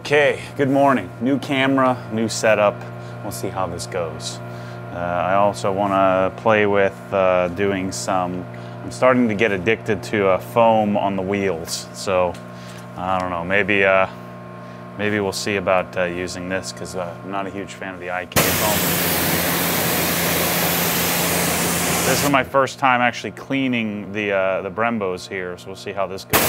Okay, good morning. New camera, new setup. We'll see how this goes. I also want to play with doing some, I'm starting to get addicted to foam on the wheels. So, I don't know, maybe we'll see about using this because I'm not a huge fan of the IK foam. This is my first time actually cleaning the Brembos here, so we'll see how this goes.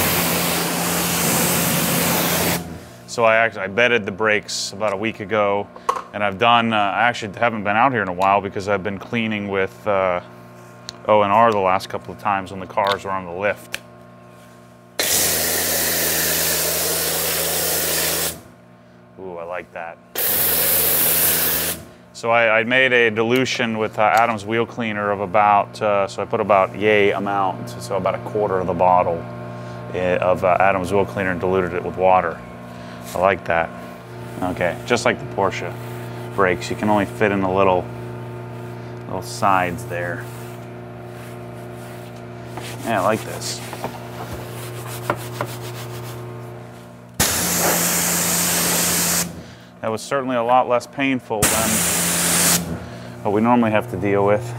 So I bedded the brakes about a week ago, and I've done, I actually haven't been out here in a while because I've been cleaning with O&R the last couple of times when the cars were on the lift. Ooh, I like that. So I made a dilution with Adam's wheel cleaner of about, so I put about yay amount, so about a quarter of the bottle of Adam's wheel cleaner and diluted it with water. I like that. Okay, just like the Porsche brakes, you can only fit in the little sides there. Yeah, I like this. That was certainly a lot less painful than what we normally have to deal with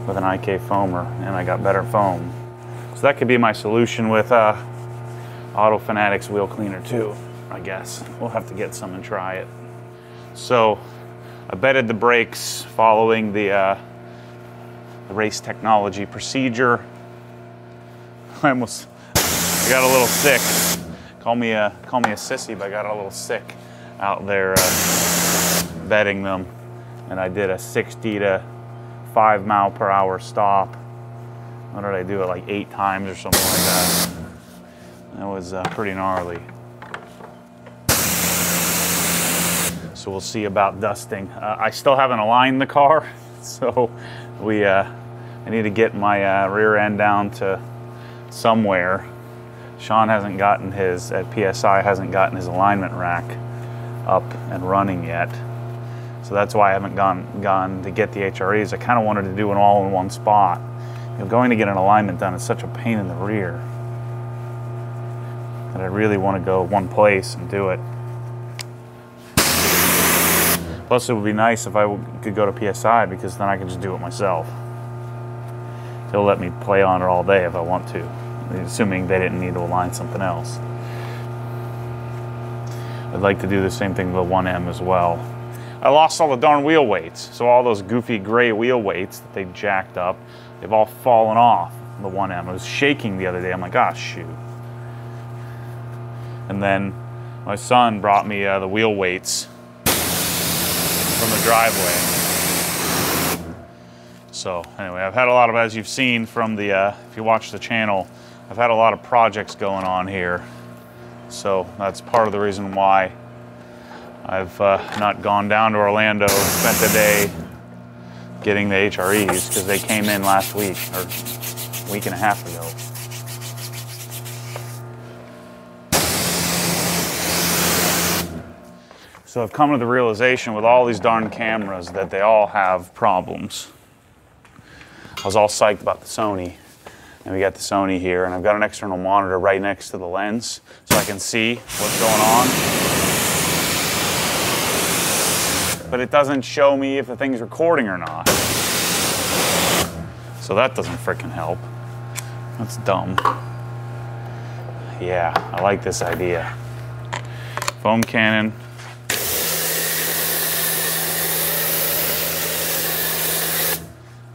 an IK foamer, and I got better foam. So that could be my solution with Auto Fanatics wheel cleaner too, I guess. We'll have to get some and try it. So I bedded the brakes following the race technology procedure. I got a little sick. Call me a sissy, but I got a little sick out there bedding them. And I did a 60 to 5 mile per hour stop. What did I do it like 8 times or something like that? That was pretty gnarly. So we'll see about dusting. I still haven't aligned the car, so I need to get my rear end down to somewhere. Sean hasn't gotten his, at PSI, hasn't gotten his alignment rack up and running yet. So that's why I haven't gone to get the HREs. I kind of wanted to do it all in one spot. You know, going to get an alignment done is such a pain in the rear that I really want to go one place and do it. Plus it would be nice if I could go to PSI because then I could just do it myself. They'll let me play on it all day if I want to, assuming they didn't need to align something else. I'd like to do the same thing with 1M as well. I lost all the darn wheel weights. So all those goofy gray wheel weights that they jacked up, they've all fallen off the 1M. I was shaking the other day. I'm like, ah, shoot. And then my son brought me the wheel weights from the driveway. So anyway, I've had a lot of, as you've seen from the, if you watch the channel, I've had a lot of projects going on here. So that's part of the reason why I've not gone down to Orlando and spent the day getting the HREs because they came in last week or a week and a half ago. So I've come to the realization with all these darn cameras that they all have problems. I was all psyched about the Sony, and we got the Sony here, and I've got an external monitor right next to the lens so I can see what's going on. But it doesn't show me if the thing's recording or not. So that doesn't frickin' help. That's dumb. Yeah, I like this idea. Foam cannon.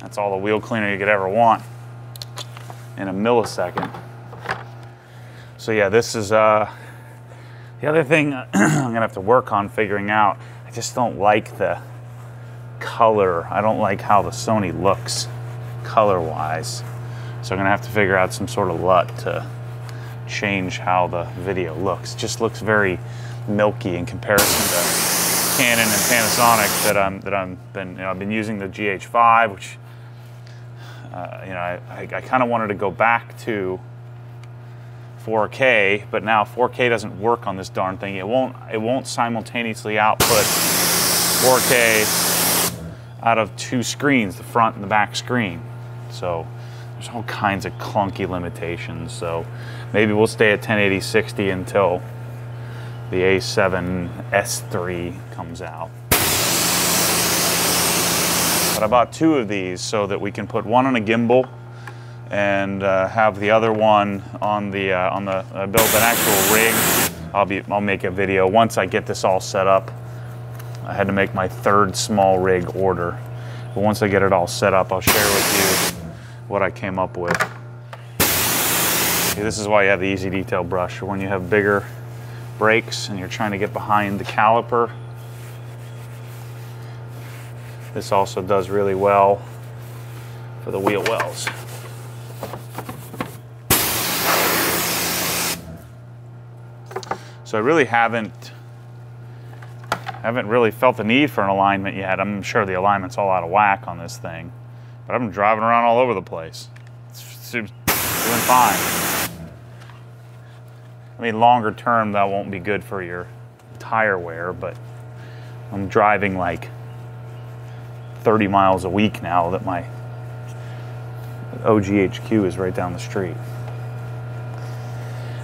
That's all the wheel cleaner you could ever want in a millisecond. So yeah, this is the other thing I'm gonna have to work on figuring out. I just don't like the color. I don't like how the Sony looks color-wise. So I'm gonna have to figure out some sort of LUT to change how the video looks. It just looks very milky in comparison to Canon and Panasonic I've been using the GH5, which I kind of wanted to go back to 4K, but now 4K doesn't work on this darn thing. It won't simultaneously output 4K out of 2 screens, the front and the back screen. So there's all kinds of clunky limitations. So maybe we'll stay at 1080/60 until the A7S3 comes out. But I bought 2 of these so that we can put one on a gimbal and have the other one on the build an actual rig. I'll make a video once I get this all set up. I had to make my 3rd small rig order, but once I get it all set up, I'll share with you what I came up with. See, this is why you have the Easy Detail brush. When you have bigger brakes and you're trying to get behind the caliper, this also does really well for the wheel wells. So I really haven't really felt the need for an alignment yet. I'm sure the alignment's all out of whack on this thing, but I've been driving around all over the place. It's doing fine. I mean, longer term, that won't be good for your tire wear, but I'm driving like 30 miles a week now that my OGHQ is right down the street.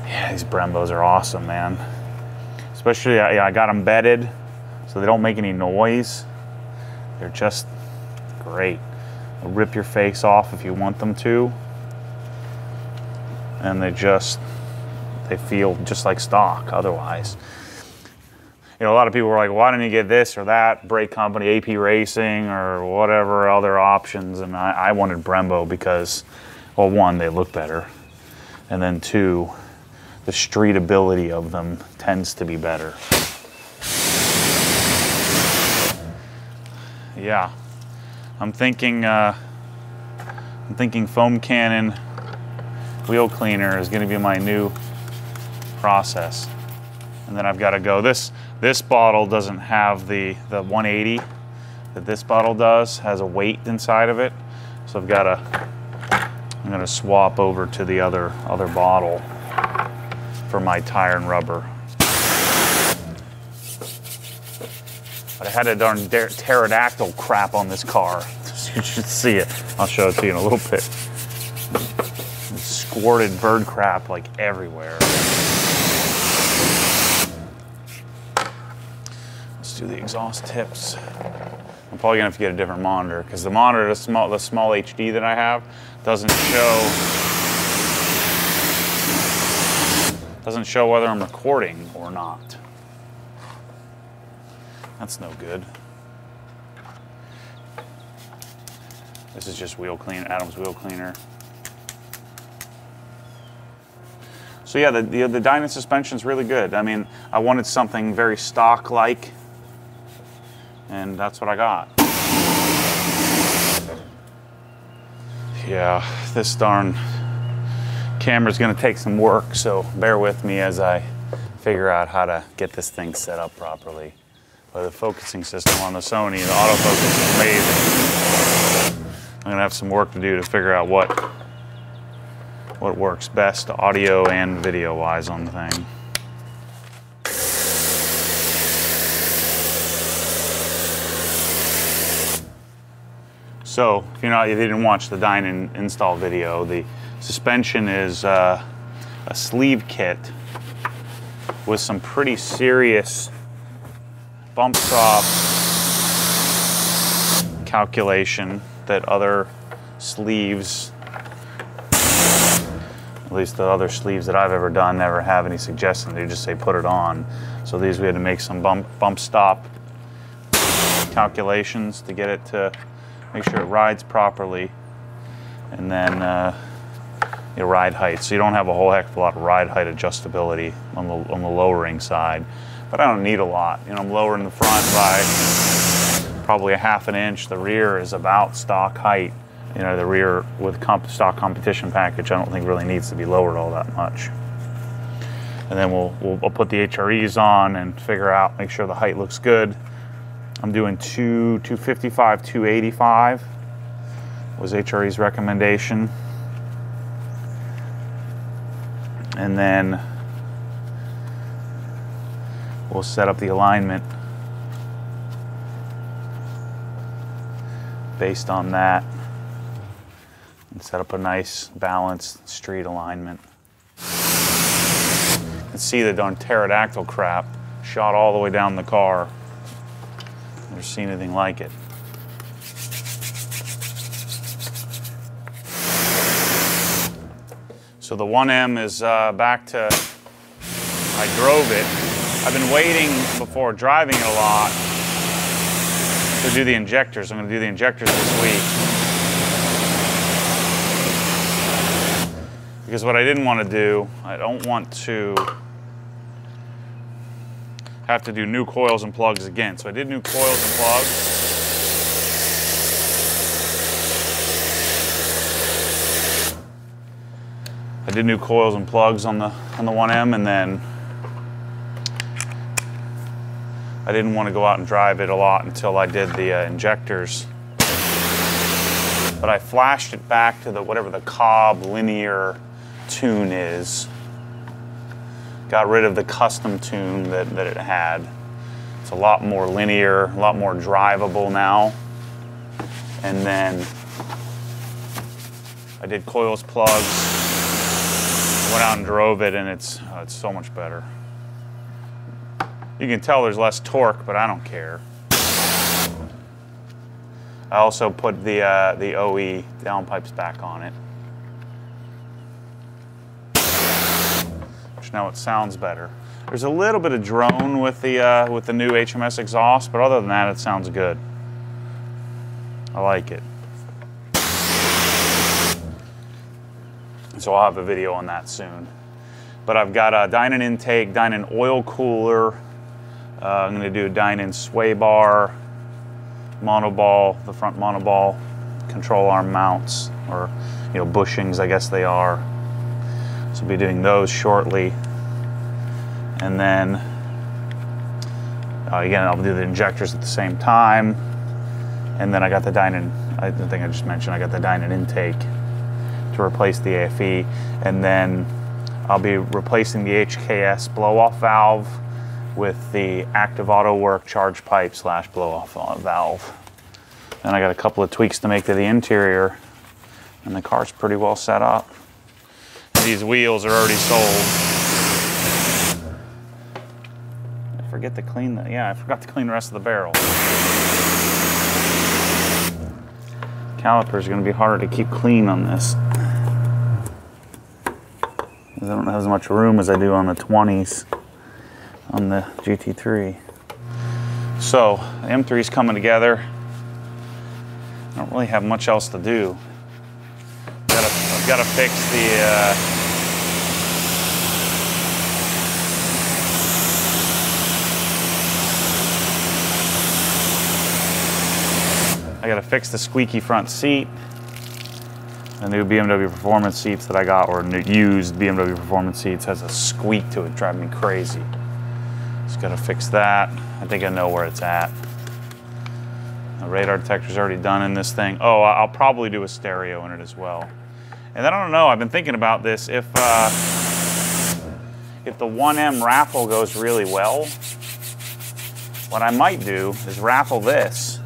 Yeah, these Brembos are awesome, man. Especially, I got them bedded so they don't make any noise. They're just great. They'll rip your face off if you want them to. And they feel just like stock otherwise. You know, a lot of people were like, why didn't you get this or that brake company, AP Racing or whatever other options? And I wanted Brembo because, well, 1, they look better. And then 2, the streetability of them tends to be better. Yeah, I'm thinking foam cannon wheel cleaner is going to be my new process. And then I've got to go. This bottle doesn't have the 180 that this bottle does. Has a weight inside of it, so I'm going to swap over to the other bottle for my tire and rubber. But I had a darn pterodactyl crap on this car. You should see it. I'll show it to you in a little bit. It squirted bird crap like everywhere. Let's do the exhaust tips. I'm probably gonna have to get a different monitor because the monitor, the small HD that I have, doesn't show whether I'm recording or not. That's no good. This is just wheel clean, Adam's wheel cleaner. So yeah, the Dyna suspension's really good. I mean, I wanted something very stock-like, and that's what I got. Yeah, this darn camera's gonna take some work, so bear with me as I figure out how to get this thing set up properly. But the focusing system on the Sony, the autofocus is amazing. I'm gonna have some work to do to figure out what works best audio and video wise on the thing. So, if you didn't watch the Dyna install video, the suspension is a sleeve kit with some pretty serious bump stop calculation that other sleeves, at least the other sleeves that I've ever done, never have any suggestion. They just say put it on. So these we had to make some bump stop calculations to get it to make sure it rides properly, and then your ride height. So you don't have a whole heck of a lot of ride height adjustability on the lowering side. But I don't need a lot. I'm lowering the front by probably a ½ an inch. The rear is about stock height. The rear with stock competition package, I don't think really needs to be lowered all that much. And then we'll put the HREs on and make sure the height looks good. I'm doing 255, 285 was HRE's recommendation. And then we'll set up the alignment based on that and set up a nice balanced street alignment. and see the darn pterodactyl crap shot all the way down the car. Never seen anything like it. So the 1M is back to, I drove it. I've been waiting before driving it a lot to do the injectors. I'm going to do the injectors this week. Because what I didn't want to do, I don't want to have to do new coils and plugs again. So I did new coils and plugs. I did new coils and plugs on the 1M, and then I didn't want to go out and drive it a lot until I did the injectors. But I flashed it back to the whatever the Cobb linear tune is. Got rid of the custom tune that it had. It's a lot more linear, a lot more drivable now. And then I did coils, plugs, went out and drove it, and it's so much better. You can tell there's less torque, but I don't care. I also put the OE downpipes back on it, which now it sounds better. There's a little bit of drone with the new HMS exhaust, but other than that, it sounds good. I like it. So I'll have a video on that soon. But I've got a Dynon intake, Dynon oil cooler. I'm going to do a Dynon sway bar, monoball, the front monoball, control arm mounts, or bushings, I guess they are. So I'll be doing those shortly. And then again, I'll do the injectors at the same time. And then I got the Dynon, I think I just mentioned, I got the Dynon intake to replace the AFE, and then I'll be replacing the HKS blow-off valve with the Active Auto Work charge pipe / blow-off valve. Then I got a couple of tweaks to make to the interior, and the car's pretty well set up. And these wheels are already sold. I forgot to clean the rest of the barrel. Caliper is going to be harder to keep clean on this. I don't have as much room as I do on the 20s on the GT3. So the M3 is coming together. I don't really have much else to do. I've got to fix the I got to fix the squeaky front seat. The new BMW Performance seats that I got, or new used BMW Performance seats, has a squeak to it, driving me crazy. Just got to fix that. I think I know where it's at. The radar detector's already done in this thing. Oh, I'll probably do a stereo in it as well. And then I don't know, I've been thinking about this. If the 1M raffle goes really well, what I might do is raffle this.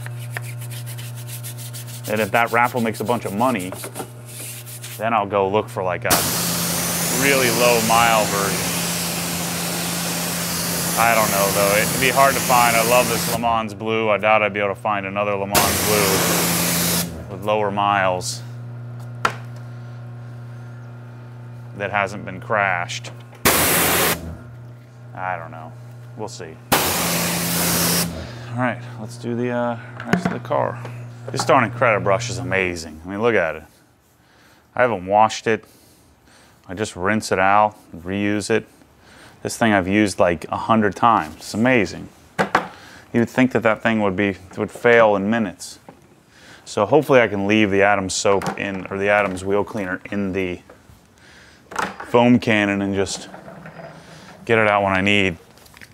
And if that raffle makes a bunch of money, then I'll go look for like a really low mile version. I don't know though, it'd be hard to find. I love this Le Mans Blue. I doubt I'd be able to find another Le Mans Blue with lower miles that hasn't been crashed. I don't know, we'll see. All right, let's do the rest of the car. This darn credit brush is amazing. I mean, look at it. I haven't washed it. I just rinse it out, reuse it. This thing I've used like 100 times. It's amazing. You would think that that thing would fail in minutes. So hopefully I can leave the Adams soap in, or the Adams wheel cleaner in the foam cannon and just get it out when I need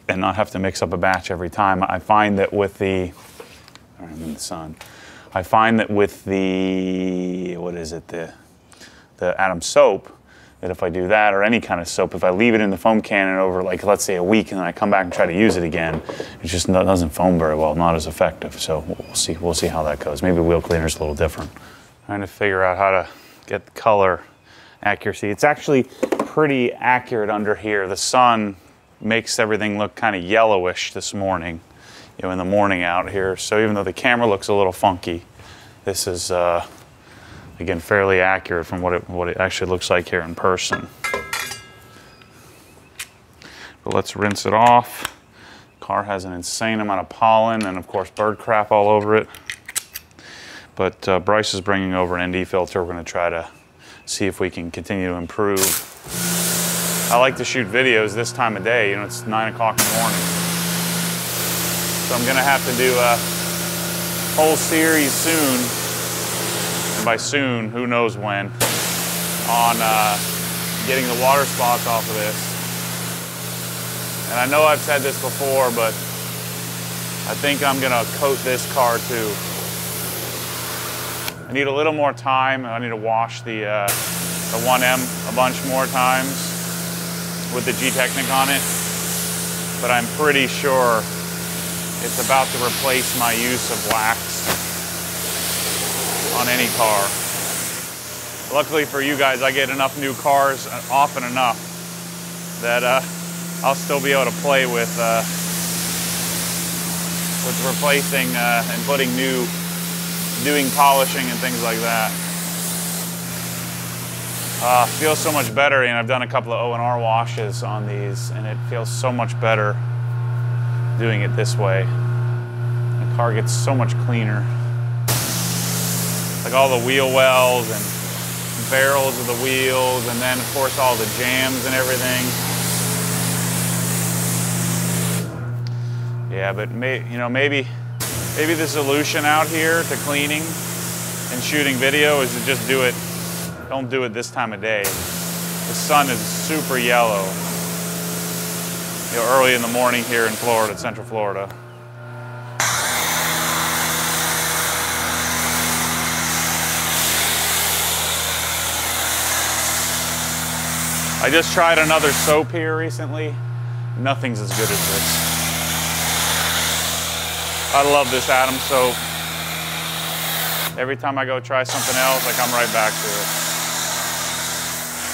and not have to mix up a batch every time. I find that with the, I'm in the sun. I find that with the, what is it, the Adams soap, that if I do that, or any kind of soap, if I leave it in the foam cannon over, like, let's say a week, and then I come back and try to use it again, it just doesn't foam very well, not as effective. So we'll see how that goes. Maybe wheel cleaner's a little different. Trying to figure out how to get the color accuracy. It's actually pretty accurate under here. The sun makes everything look kind of yellowish this morning, you know, in the morning out here. So even though the camera looks a little funky, this is again fairly accurate from what it actually looks like here in person. But let's rinse it off. Car has an insane amount of pollen and of course bird crap all over it. But Bryce is bringing over an ND filter. We're going to try to see if we can continue to improve. I like to shoot videos this time of day. You know, it's 9 o'clock in the morning. So I'm going to have to do a whole series soon, and by soon, who knows when, on getting the water spots off of this. And I know I've said this before, but I think I'm going to coat this car too. I need a little more time. I need to wash the 1M a bunch more times with the G-Technic on it, but I'm pretty sure it's about to replace my use of wax on any car. Luckily for you guys, I get enough new cars often enough that I'll still be able to play with replacing and putting new, doing polishing and things like that. Feels so much better, and I've done a couple of O&R washes on these, and it feels so much better doing it this way. The car gets so much cleaner. Like all the wheel wells and barrels of the wheels, and then of course all the jams and everything. Yeah, but maybe the solution out here to cleaning and shooting video is to just do it. Don't do it this time of day. The sun is super yellow, you know, early in the morning here in Florida, Central Florida. I just tried another soap here recently. Nothing's as good as this. I love this Atom soap. Every time I go try something else, I come right back to it.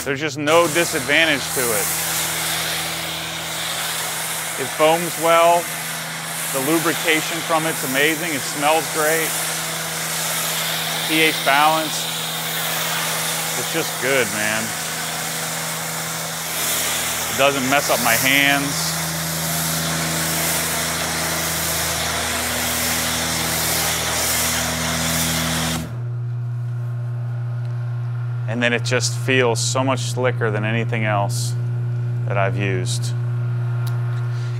There's just no disadvantage to it. It foams well. The lubrication from it's amazing. It smells great. pH balance. It's just good, man. It doesn't mess up my hands. And then it just feels so much slicker than anything else that I've used.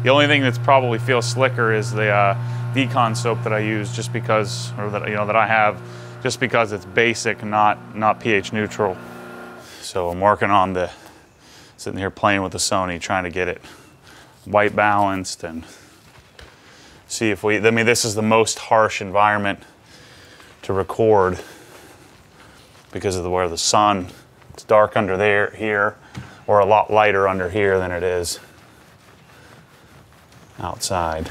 The only thing that's probably feels slicker is the Decon soap that I use, just because, or that that I have, just because it's basic, not pH neutral. So I'm working on sitting here playing with the Sony, trying to get it white balanced and see if I mean, this is the most harsh environment to record, because of where the sun, it's dark under here, or a lot lighter under here than it is outside.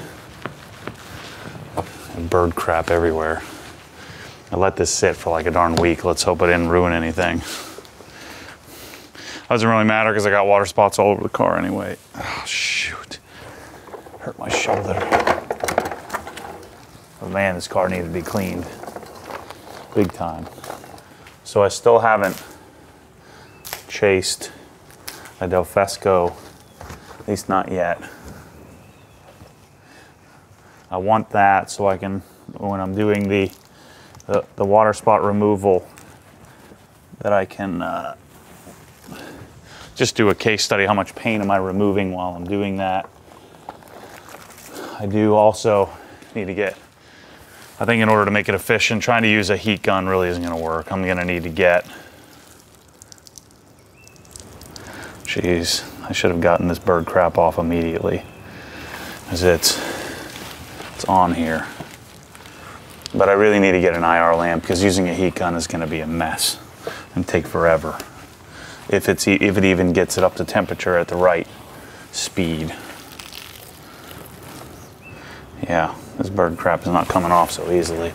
And bird crap everywhere. I let this sit for like a darn week. Let's hope it didn't ruin anything. Doesn't really matter because I got water spots all over the car anyway. Oh, shoot. Hurt my shoulder. Oh man, this car needed to be cleaned. Big time. So I still haven't chased a Del Fesco, at least not yet. I want that so I can, when I'm doing the water spot removal, that I can just do a case study. How much paint am I removing while I'm doing that? I do also need to get, I think in order to make it efficient, trying to use a heat gun really isn't going to work. I'm going to need to get, geez, I should have gotten this bird crap off immediately, because it's on here. But I really need to get an IR lamp, because using a heat gun is going to be a mess and take forever if it even gets it up to temperature at the right speed. Yeah, this bird crap is not coming off so easily.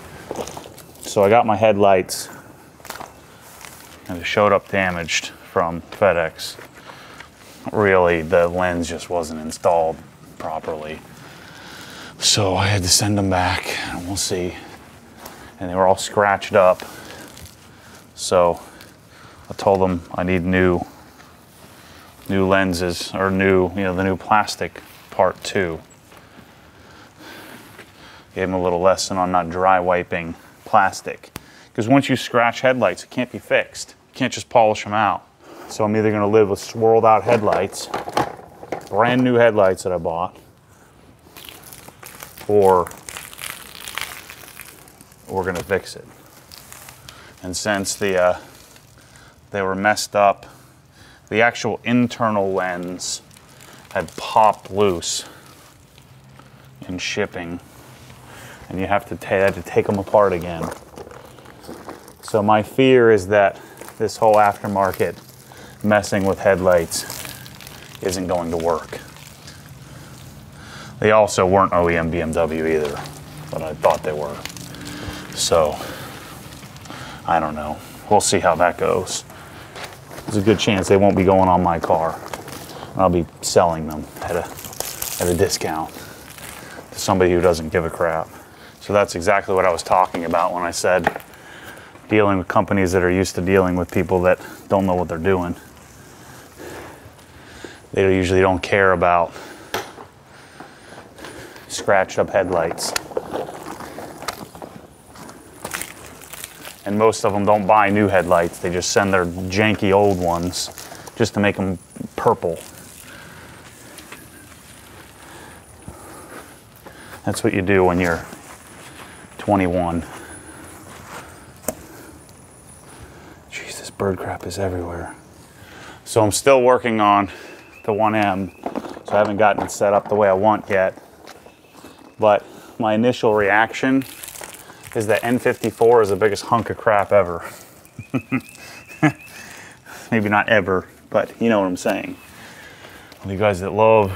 So I got my headlights, and it showed up damaged from FedEx. really the lens just wasn't installed properly. So I had to send them back, and we'll see. And they were all scratched up. So I told them I need new lenses, or new, you know, the new plastic part too. Gave them a little lesson on not dry wiping plastic. Because once you scratch headlights, it can't be fixed. You can't just polish them out. So I'm either gonna live with swirled out headlights, brand new headlights that I bought, or we're gonna fix it. And since they were messed up, the actual internal lens had popped loose in shipping, and you have to take them apart again. So my fear is that this whole aftermarket messing with headlights isn't going to work. They also weren't OEM BMW either, but I thought they were. So I don't know. We'll see how that goes. There's a good chance they won't be going on my car. I'll be selling them at a discount to somebody who doesn't give a crap. So that's exactly what I was talking about when I said dealing with companies that are used to dealing with people that don't know what they're doing. They usually don't care about scratched up headlights. And most of them don't buy new headlights. They just send their janky old ones just to make them purple. That's what you do when you're 21. Jeez, this bird crap is everywhere. So I'm still working on the 1M, so I haven't gotten it set up the way I want yet. But my initial reaction is that N54 is the biggest hunk of crap ever. Maybe not ever, but you know what I'm saying. Well, you guys that love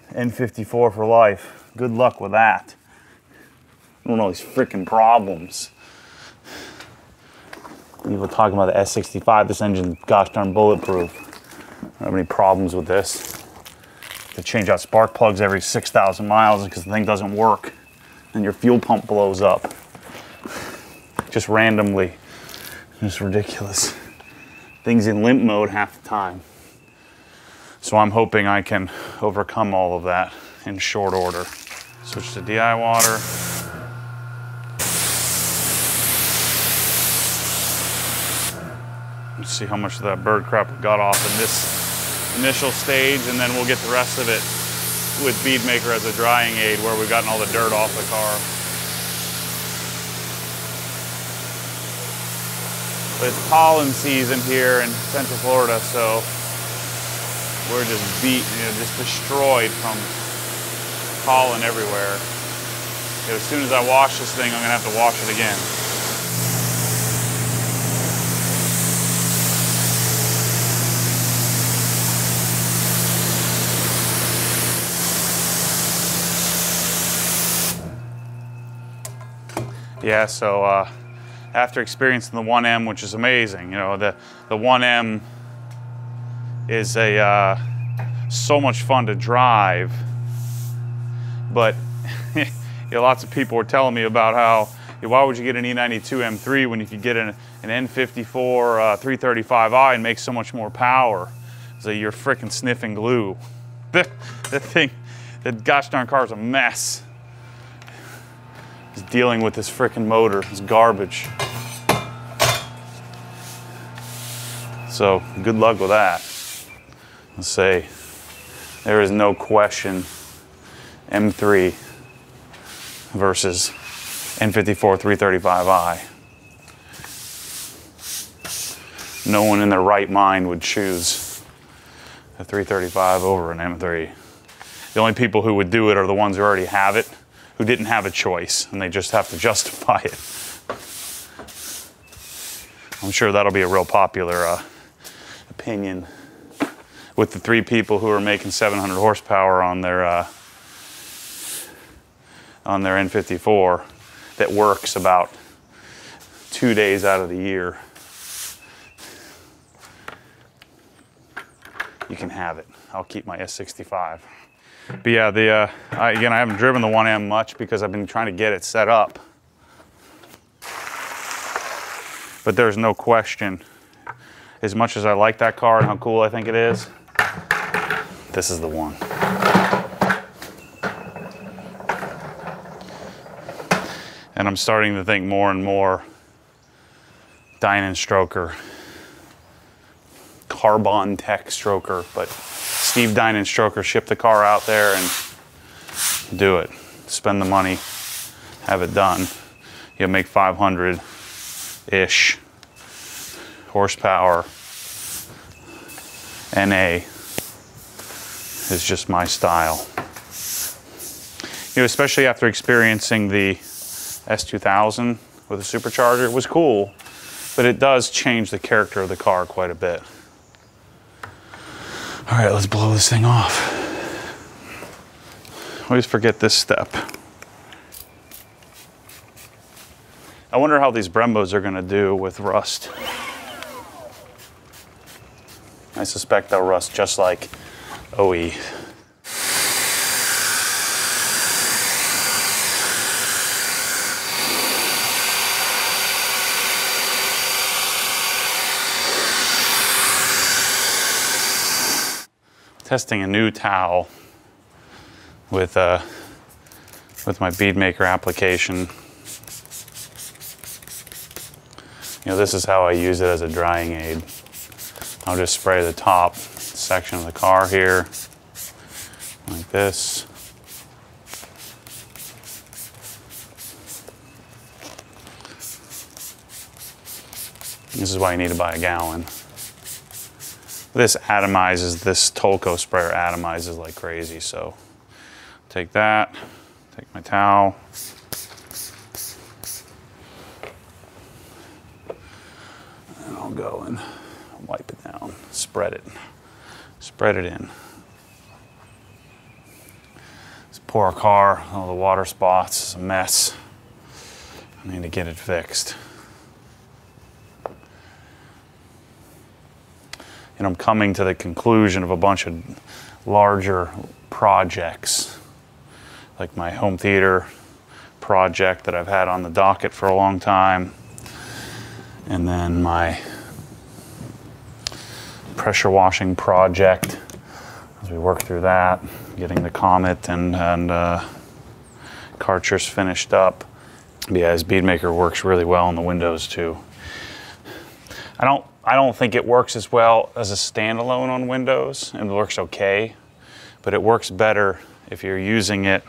N54 for life, good luck with that. Doing all these freaking problems. People talking about the S65, this engine's gosh darn bulletproof. I don't have any problems with this. To change out spark plugs every 6,000 miles because the thing doesn't work. And your fuel pump blows up. Just randomly. It's ridiculous. Things in limp mode half the time. So I'm hoping I can overcome all of that in short order. Switch to DI water. Let's see how much of that bird crap we got off in this initial stage, and then we'll get the rest of it with Bead Maker as a drying aid where we've gotten all the dirt off the car. But it's pollen season here in Central Florida, so we're just just destroyed from pollen everywhere. As soon as I wash this thing, I'm gonna have to wash it again. Yeah, so after experiencing the 1M, which is amazing, you know, the 1M is so much fun to drive, but lots of people were telling me about how, why would you get an E92 M3 when you could get an N54 335i and make so much more power? So you're freaking sniffing glue. The thing, the gosh darn car is a mess. Dealing with this freaking motor, it's garbage. So good luck with that. Let's say there is no question M3 versus N54 335i. No one in their right mind would choose a 335 over an M3. The only people who would do it are the ones who already have it, who didn't have a choice, and they just have to justify it. I'm sure that'll be a real popular opinion with the 3 people who are making 700 horsepower on their N54 that works about 2 days out of the year. you can have it. I'll keep my S65. But yeah, again, I haven't driven the 1M much because I've been trying to get it set up. But there's no question, as much as I like that car and how cool I think it is, this is the one. And I'm starting to think more and more Dynon stroker, Carbon Tech stroker, but Steve Dynon stroker, ship the car out there and do it. Spend the money, have it done. You'll make 500-ish horsepower. NA is just my style. You know, especially after experiencing the S2000 with a supercharger, it was cool, but it does change the character of the car quite a bit. All right, let's blow this thing off. I always forget this step. I wonder how these Brembos are gonna do with rust. I suspect they'll rust just like OE. Testing a new towel with my BeadMaker application. You know, this is how I use it as a drying aid. I'll just spray the top section of the car here, like this. This is why you need to buy a gallon. This atomizes, this Tolco sprayer atomizes like crazy, so take that, take my towel, and I'll go and wipe it down, spread it in. This poor car, all the water spots, it's a mess. I need to get it fixed. And I'm coming to the conclusion of a bunch of larger projects, like my home theater project that I've had on the docket for a long time, and then my pressure washing project as we work through that, getting the Comet and Karchers finished up. But yeah, his BeadMaker works really well on the windows too. I don't think it works as well as a standalone on Windows, and it works okay, but it works better if you're using it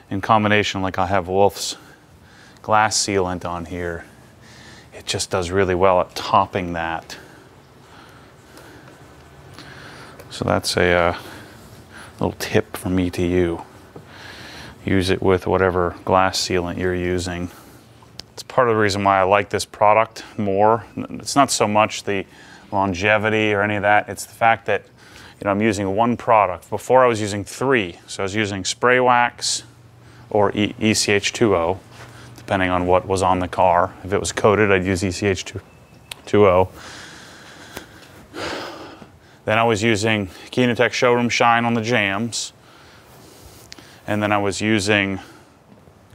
in combination, like I have Wolf's glass sealant on here. It just does really well at topping that. So that's a little tip from me to you. Use it with whatever glass sealant you're using. It's part of the reason why I like this product more. It's not so much the longevity or any of that. It's the fact that, you know, I'm using one product. Before I was using 3. So I was using spray wax or ECH2O, depending on what was on the car. If it was coated, I'd use ECH2O. Then I was using Kinetech Showroom Shine on the jams. And then I was using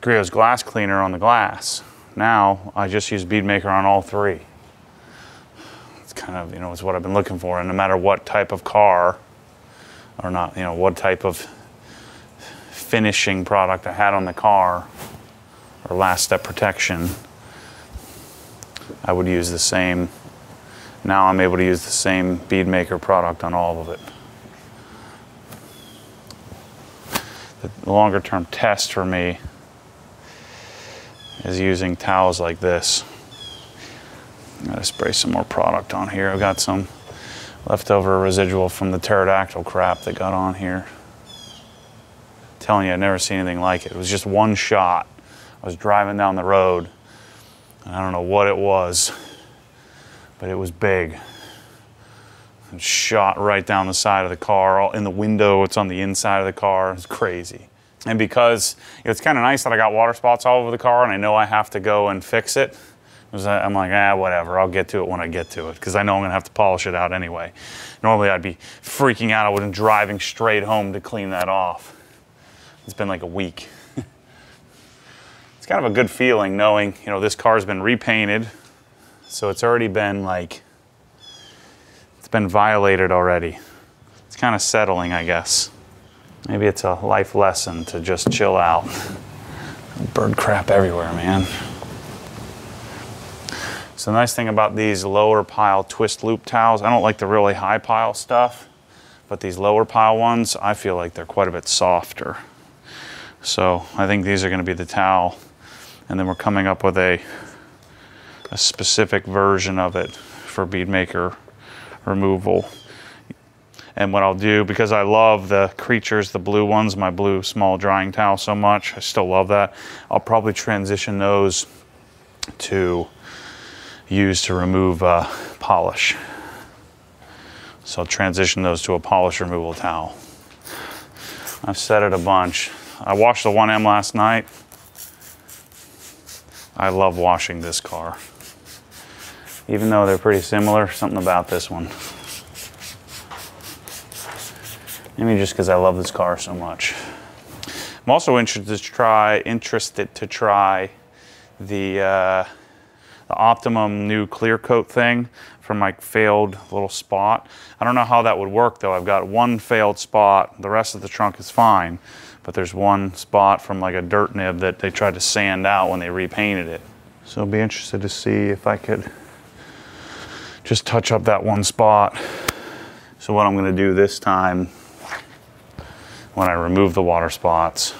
Grio's glass cleaner on the glass. Now I just use BeadMaker on all 3. It's kind of, you know, it's what I've been looking for, and no matter what type of car or not, you know, what type of finishing product I had on the car or last step protection, I would use the same. Now I'm able to use the same BeadMaker product on all of it. The longer term test for me is using towels like this. I'm gonna spray some more product on here. I've got some leftover residual from the pterodactyl crap that got on here. I'm telling you, I've never seen anything like it. It was just one shot. I was driving down the road, and I don't know what it was, but it was big. It shot right down the side of the car, all in the window. It's on the inside of the car. It's crazy. And because it's kind of nice that I got water spots all over the car and I know I have to go and fix it, I'm like, whatever, I'll get to it when I get to it, because I know I'm gonna have to polish it out anyway. Normally I'd be freaking out. I would have been driving straight home to clean that off. It's been like a week. It's kind of a good feeling knowing, you know, this car's been repainted, so it's already been like, it's been violated already. It's kind of settling, I guess. Maybe it's a life lesson to just chill out. Bird crap everywhere, man. So the nice thing about these lower pile twist loop towels, I don't like the really high pile stuff, but these lower pile ones, I feel like they're quite a bit softer. So I think these are going to be the towel, and then we're coming up with a specific version of it for bead maker removal. And what I'll do, because I love the creatures, the blue ones, my blue small drying towel so much, I still love that, I'll probably transition those to use to remove polish. So I'll transition those to a polish removal towel. I've said it a bunch. I washed the 1M last night. I love washing this car. Even though they're pretty similar, something about this one. Maybe just because I love this car so much. I'm also interested to try the Optimum new clear coat thing from my failed little spot. I don't know how that would work though. I've got one failed spot. The rest of the trunk is fine, but there's one spot from like a dirt nib that they tried to sand out when they repainted it. So I'll be interested to see if I could just touch up that one spot. So what I'm gonna do this time, when I remove the water spots,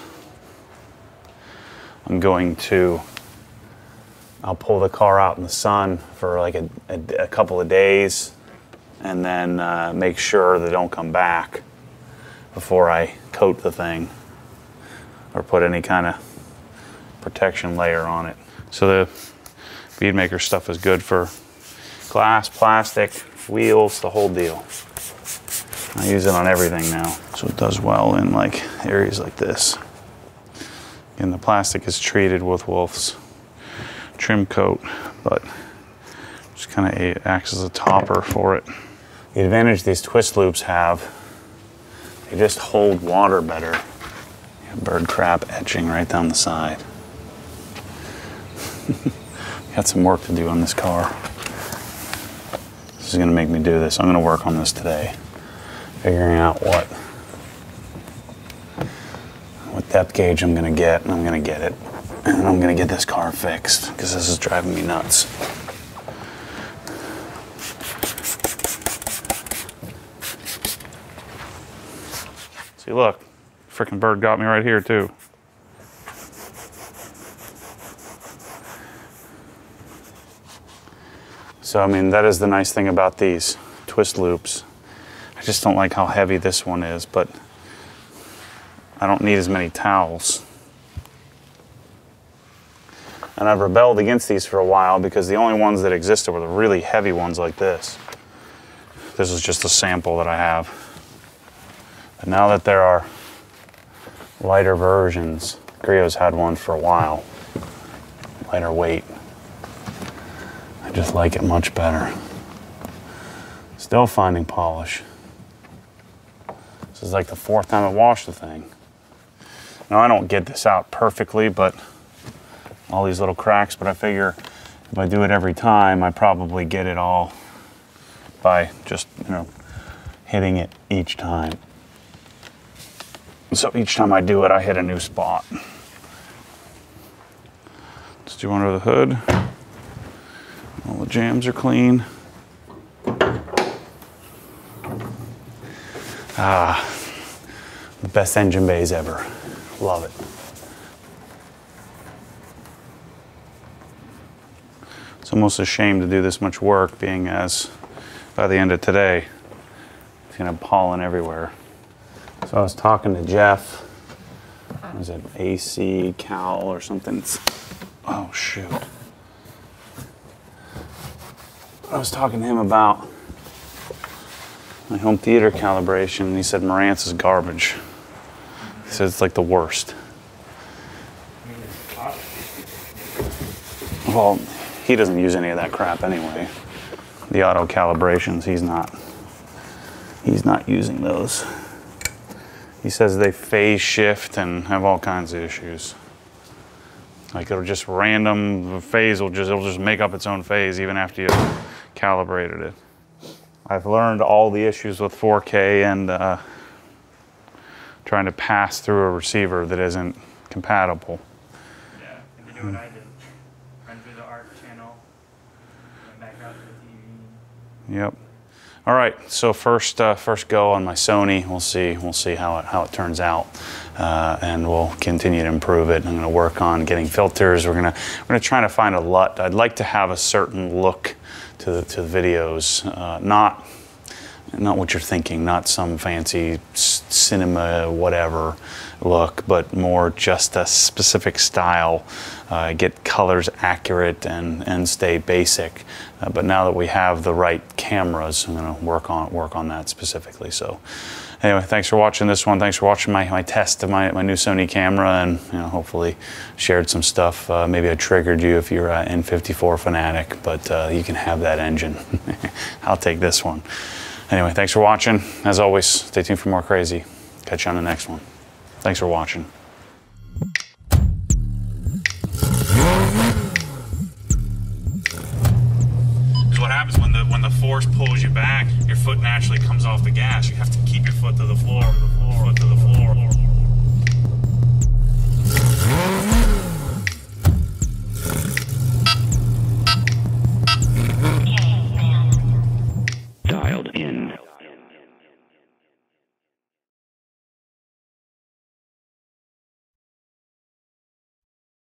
I'll pull the car out in the sun for like a couple of days, and then make sure they don't come back before I coat the thing or put any kind of protection layer on it. So the bead maker stuff is good for glass, plastic, wheels, the whole deal. I use it on everything now, so it does well in like areas like this. And the plastic is treated with Wolf's trim coat, but just kind of acts as a topper for it. The advantage these twist loops have, they just hold water better. Bird crap etching right down the side. Got some work to do on this car. This is gonna make me do this. I'm gonna work on this today. Figuring out what depth gauge I'm gonna get, and I'm gonna get it. And I'm gonna get this car fixed, because this is driving me nuts. See, look, frickin' bird got me right here too. So, I mean, that is the nice thing about these twist loops. I just don't like how heavy this one is, but I don't need as many towels. And I've rebelled against these for a while because the only ones that existed were the really heavy ones like this. This is just a sample that I have. But now that there are lighter versions, Grio's had one for a while, lighter weight, I just like it much better. Still finding polish. This is like the 4th time I washed the thing. Now I don't get this out perfectly, but all these little cracks, but I figure if I do it every time, I probably get it all by just, you know, hitting it each time. So each time I do it, I hit a new spot. Let's do under the hood. All the jams are clean. Ah, the best engine bays ever. Love it. It's almost a shame to do this much work, being as by the end of today, it's gonna pollen everywhere. So I was talking to Jeff, was it AC Cal or something? Oh shoot. I was talking to him about my home theater calibration, and he said Marantz is garbage. He said it's like the worst. Well, he doesn't use any of that crap anyway. The auto calibrations, he's not using those. He says they phase shift and have all kinds of issues. Like it'll just random, the phase it'll just make up its own phase even after you calibrated it. I've learned all the issues with 4K and trying to pass through a receiver that isn't compatible. Yeah, and to do what I did. Run through the ARC channel, went back out to the TV. Yep. All right, so first go on my Sony. We'll see how it turns out, and we'll continue to improve it. I'm going to work on getting filters. We're gonna try to find a LUT. I'd like to have a certain look to the videos, not what you're thinking, not some fancy cinema whatever look, but more just a specific style. Get colors accurate and stay basic. But now that we have the right cameras, I'm going to work on that specifically. So anyway, thanks for watching this one. Thanks for watching my test of my new Sony camera, and hopefully shared some stuff. Maybe I triggered you if you're an N54 fanatic, but you can have that engine. I'll take this one. Anyway, thanks for watching. As always, stay tuned for more crazy. Catch you on the next one. Thanks for watching. What happens when the force pulls you back, your foot naturally comes off the gas. You have to keep your foot to the floor, to the floor.